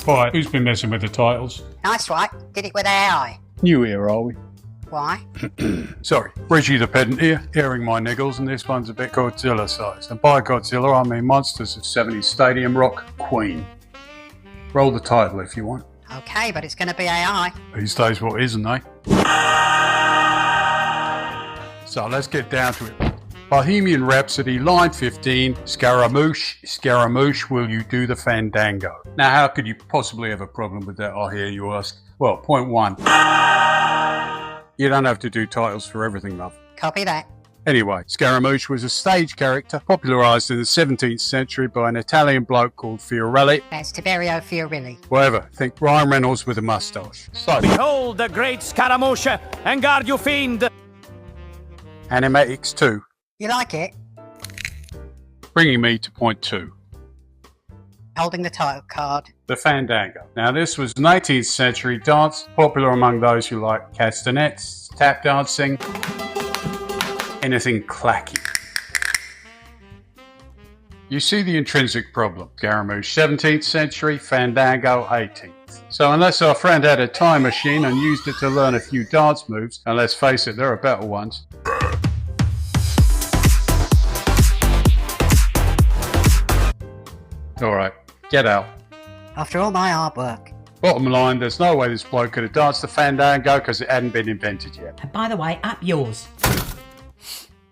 Right, who's been messing with the titles? Nice, right? Did it with AI. New here, are we? Why? Sorry, Reggie the Pedant here, airing my niggles, and this one's a bit Godzilla sized. And by Godzilla, I mean Monsters of 70s Stadium Rock Queen. Roll the title if you want. Okay, but it's going to be AI. These days, what isn't, eh? So let's get down to it. Bohemian Rhapsody, line 15, Scaramouche. Scaramouche, will you do the fandango? Now, how could you possibly have a problem with that, I hear you ask? Well, point one. You don't have to do titles for everything, love. Copy that. Anyway, Scaramouche was a stage character popularised in the 17th century by an Italian bloke called Fiorelli. That's Tiberio Fiorilli. Whatever, think Ryan Reynolds with a moustache. So, Behold the great Scaramouche, and guard you fiend! Animatics 2, You like it? bringing me to point 2. Holding the title card. The Fandango. Now, this was an 18th century dance, popular among those who like castanets, tap dancing, anything clacky. You see the intrinsic problem. Scaramouche 17th century, Fandango 18th. So unless our friend had a time machine and used it to learn a few dance moves, and let's face it, there are better ones. Alright, get out. After all my hard work. Bottom line, there's no way this bloke could have danced the Fandango because it hadn't been invented yet. And by the way, up yours.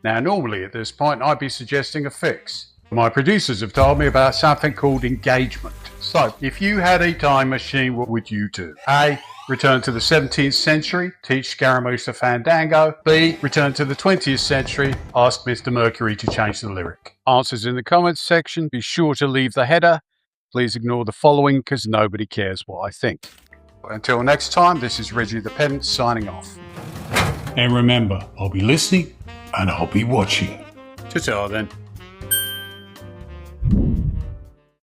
Now, normally at this point, I'd be suggesting a fix. My producers have told me about something called engagement. So, if you had a time machine, what would you do? A. Return to the 17th century, teach Scaramouche the Fandango. B. Return to the 20th century, ask Mr. Mercury to change the lyric. Answers in the comments section. Be sure to leave the header. Please ignore the following because nobody cares what I think. Until next time, this is Reggie the Pedant signing off. And remember, I'll be listening and I'll be watching. Ta-ta then.